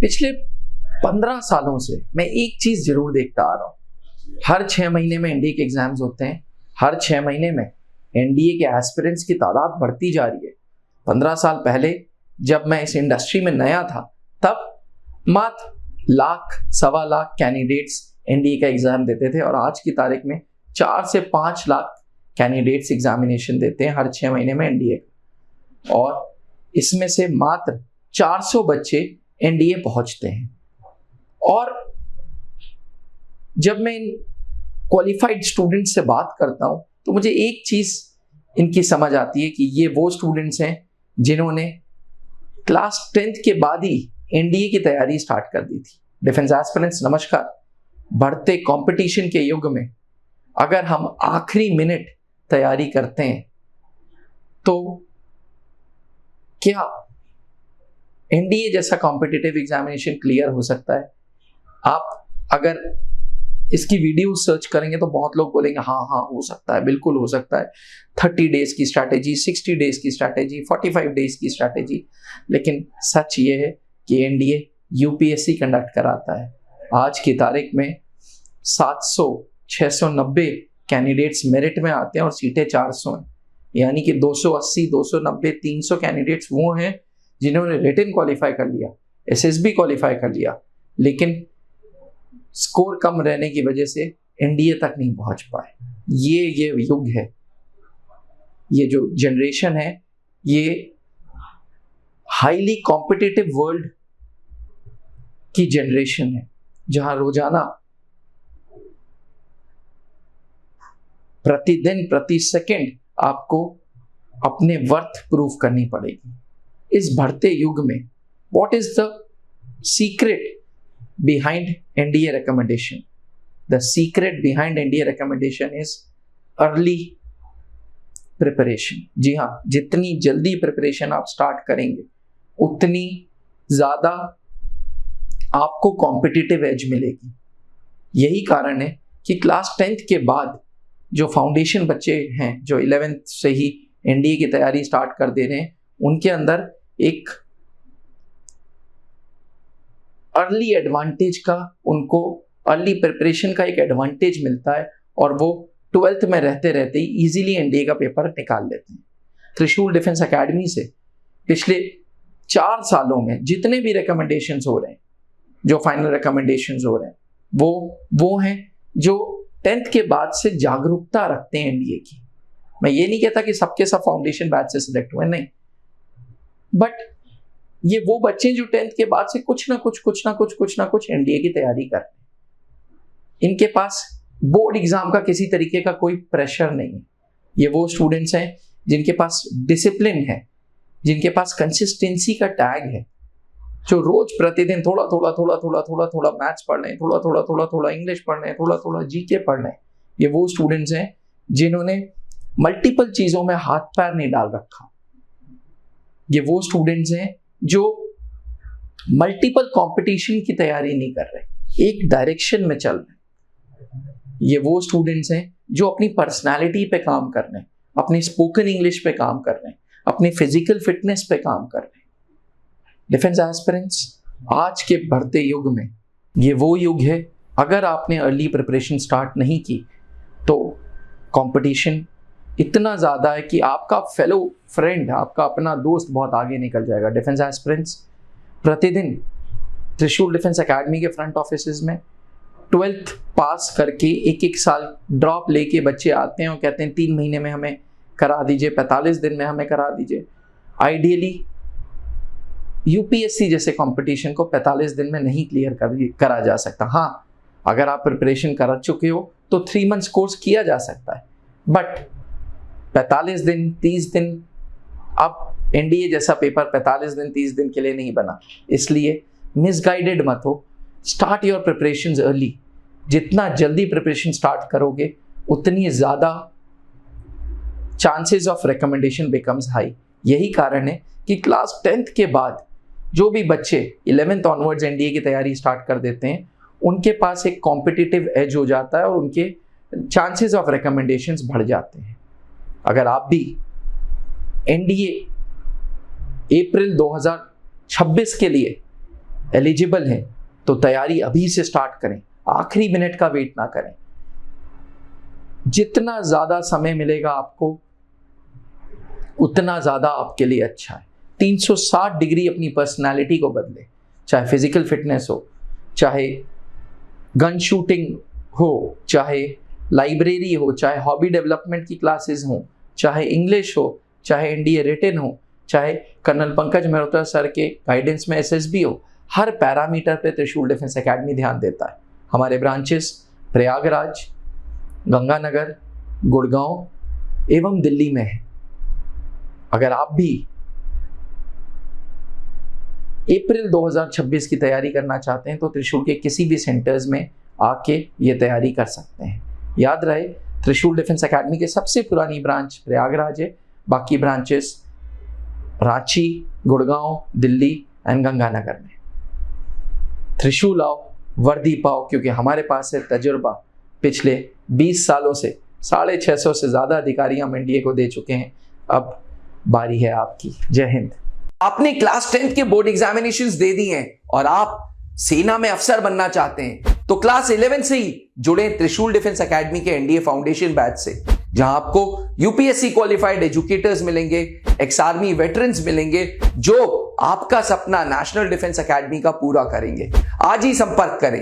पिछले 15 सालों से मैं एक चीज जरूर देखता आ रहा हूं। हर 6 महीने में एनडीए के एग्जाम्स होते हैं। हर 6 महीने में एनडीए के एस्पिरेंट्स की तादाद बढ़ती जा रही है। 15 साल पहले जब मैं इस इंडस्ट्री में नया था, तब मात्र लाख सवा लाख कैंडिडेट्स एनडीए का एग्जाम देते थे और आज की तारीख में 4 से 5 लाख कैंडिडेट्स एग्जामिनेशन देते हैं हर 6 महीने में एनडीए का, और इसमें से मात्र 400 बच्चे एनडीए पहुंचते हैं। और जब मैं इन क्वालिफाइड स्टूडेंट्स से बात करता हूं तो मुझे एक चीज इनकी समझ आती है कि ये वो स्टूडेंट्स हैं जिन्होंने क्लास 10th के बाद ही एनडीए की तैयारी स्टार्ट कर दी थी। डिफेंस एस्पिरेंट्स नमस्कार। बढ़ते कंपटीशन के युग में अगर हम आखिरी मिनट तैयारी करते हैं तो क्या एनडीए जैसा कॉम्पिटिटिव एग्जामिनेशन क्लियर हो सकता है? आप अगर इसकी वीडियो सर्च करेंगे तो बहुत लोग बोलेंगे हाँ हाँ हो सकता है, बिल्कुल हो सकता है। 30 डेज की स्ट्रैटेजी, 60 डेज की स्ट्रैटेजी, 45 डेज की स्ट्रैटेजी। लेकिन सच ये है कि एनडीए यूपीएससी कंडक्ट कराता है। आज की तारीख में 700 690 कैंडिडेट्स मेरिट में आते हैं और सीटें 400 हैं। यानी कि 280 290 300 कैंडिडेट्स वो हैं जिन्होंने रिटन क्वालिफाई कर लिया, एसएसबी क्वालिफाई कर लिया, लेकिन स्कोर कम रहने की वजह से एनडीए तक नहीं पहुंच पाए। ये युग है, ये जो जनरेशन है, ये हाईली कॉम्पिटिटिव वर्ल्ड की जनरेशन है, जहां रोजाना प्रतिदिन प्रति सेकंड आपको अपने वर्थ प्रूफ करनी पड़ेगी। इस बढ़ते युग में what is the secret behind NDA recommendation? The secret behind NDA recommendation is early preparation. जी हाँ, जितनी जल्दी प्रिपरेशन आप स्टार्ट करेंगे उतनी ज्यादा आपको कॉम्पिटिटिव एज मिलेगी। यही कारण है कि क्लास 10th के बाद जो फाउंडेशन बच्चे हैं, जो 11th से ही एनडीए की तैयारी स्टार्ट कर दे रहे हैं, उनके अंदर एक अर्ली एडवांटेज का, उनको अर्ली प्रिपरेशन का एक एडवांटेज मिलता है और वो 12th में रहते रहते ही इजीली एनडीए का पेपर निकाल लेते हैं। त्रिशूल डिफेंस एकेडमी से पिछले 4 सालों में जितने भी रिकमेंडेशंस हो रहे हैं, जो फाइनल रिकमेंडेशंस हो रहे हैं, वो हैं जो 10th के बाद से जागरूकता रखते हैं एनडीए की। मैं ये नहीं कहता कि सबके सब फाउंडेशन बैच से सिलेक्ट हुए, नहीं, बट ये वो बच्चे जो 10th के बाद से कुछ ना कुछ एनडीए की तैयारी कर रहे हैं। इनके पास बोर्ड एग्जाम का किसी तरीके का कोई प्रेशर नहीं है। ये वो स्टूडेंट्स हैं जिनके पास डिसिप्लिन है, जिनके पास कंसिस्टेंसी का टैग है, जो रोज प्रतिदिन थोड़ा मैथ्स पढ़ रहे हैं, थोड़ा इंग्लिश पढ़ रहे हैं, थोड़ा जीके पढ़ रहे हैं। ये वो स्टूडेंट्स हैं जिन्होंने मल्टीपल चीजों में हाथ पैर नहीं डाल रखा। ये वो स्टूडेंट्स हैं जो मल्टीपल कंपटीशन की तैयारी नहीं कर रहे, एक डायरेक्शन में चल रहे। ये वो स्टूडेंट्स हैं जो अपनी पर्सनालिटी पे काम कर रहे हैं, अपनी स्पोकन इंग्लिश पे काम कर रहे हैं, अपनी फिजिकल फिटनेस पे काम कर रहे हैं। डिफेंस एस्पिरेंट्स, आज के बढ़ते युग में ये वो युग है, अगर आपने अर्ली प्रिपरेशन स्टार्ट नहीं की तो कंपटीशन इतना ज़्यादा है कि आपका फेलो फ्रेंड, आपका अपना दोस्त बहुत आगे निकल जाएगा। डिफेंस एस्पिरेंट्स प्रतिदिन त्रिशूल डिफेंस एकेडमी के फ्रंट ऑफिसेज में 12th पास करके एक साल ड्रॉप लेके बच्चे आते हैं और कहते हैं 3 महीने में हमें करा दीजिए, 45 दिन में हमें करा दीजिए। आइडियली यूपीएससी जैसे कंपटीशन को 45 दिन में नहीं क्लियर करा जा सकता। हाँ, अगर आप प्रिपरेशन कर चुके हो तो 3 मंथ्स कोर्स किया जा सकता है, बट 45 दिन 30 दिन, अब एनडीए जैसा पेपर 45 दिन 30 दिन के लिए नहीं बना। इसलिए मिसगाइडेड मत हो, स्टार्ट योर प्रिपरेशंस अर्ली। जितना जल्दी प्रिपरेशन स्टार्ट करोगे उतनी ज़्यादा chances of recommendation becomes high. यही कारण है कि क्लास 10th के बाद जो भी बच्चे 11th ऑनवर्ड्स एनडीए की तैयारी स्टार्ट कर देते हैं, उनके पास एक कॉम्पिटिटिव एज हो जाता है और उनके चांसेस ऑफ रिकमेंडेशंस बढ़ जाते हैं। अगर आप भी एनडीए अप्रैल 2026 के लिए एलिजिबल हैं तो तैयारी अभी से स्टार्ट करें, आखिरी मिनट का वेट ना करें। जितना ज़्यादा समय मिलेगा आपको उतना ज़्यादा आपके लिए अच्छा है। 360 डिग्री अपनी पर्सनालिटी को बदले, चाहे फिजिकल फिटनेस हो, चाहे गन शूटिंग हो, चाहे लाइब्रेरी हो, चाहे हॉबी डेवलपमेंट की क्लासेस हो, चाहे इंग्लिश हो, चाहे एनडीए रिटन हो, चाहे कर्नल पंकज मेहरोत्रा सर के गाइडेंस में एसएसबी हो। हर पैरामीटर पे त्रिशूल डिफेंस एकेडमी ध्यान देता है। हमारे ब्रांचेस प्रयागराज, गंगानगर, गुड़गांव एवं दिल्ली में है। अगर आप भी अप्रैल 2026 की तैयारी करना चाहते हैं तो त्रिशूल के किसी भी सेंटर्स में आके ये तैयारी कर सकते हैं। याद रहे, त्रिशूल डिफेंस एकेडमी के सबसे पुरानी ब्रांच प्रयागराज है, बाकी ब्रांचेस रांची, गुड़गांव, दिल्ली एंड गंगानगर में। त्रिशूल आओ, वर्दी पाओ, क्योंकि हमारे पास है तजुर्बा। पिछले 20 सालों से 650 से ज़्यादा अधिकारी हम एनडीए को दे चुके हैं। अब बारी है आपकी। जय हिंद। आपने क्लास 10th के बोर्ड एग्जामिनेशंस दे दिए हैं और आप सेना में अफसर बनना चाहते हैं तो क्लास 11 से ही जुड़े त्रिशूल डिफेंस एकेडमी के एनडीए फाउंडेशन बैच से, जहां आपको यूपीएससी क्वालिफाइड एजुकेटर्स मिलेंगे, एक्स आर्मी वेटरन्स मिलेंगे जो आपका सपना नेशनल डिफेंस एकेडमी का पूरा करेंगे। आज ही संपर्क करें।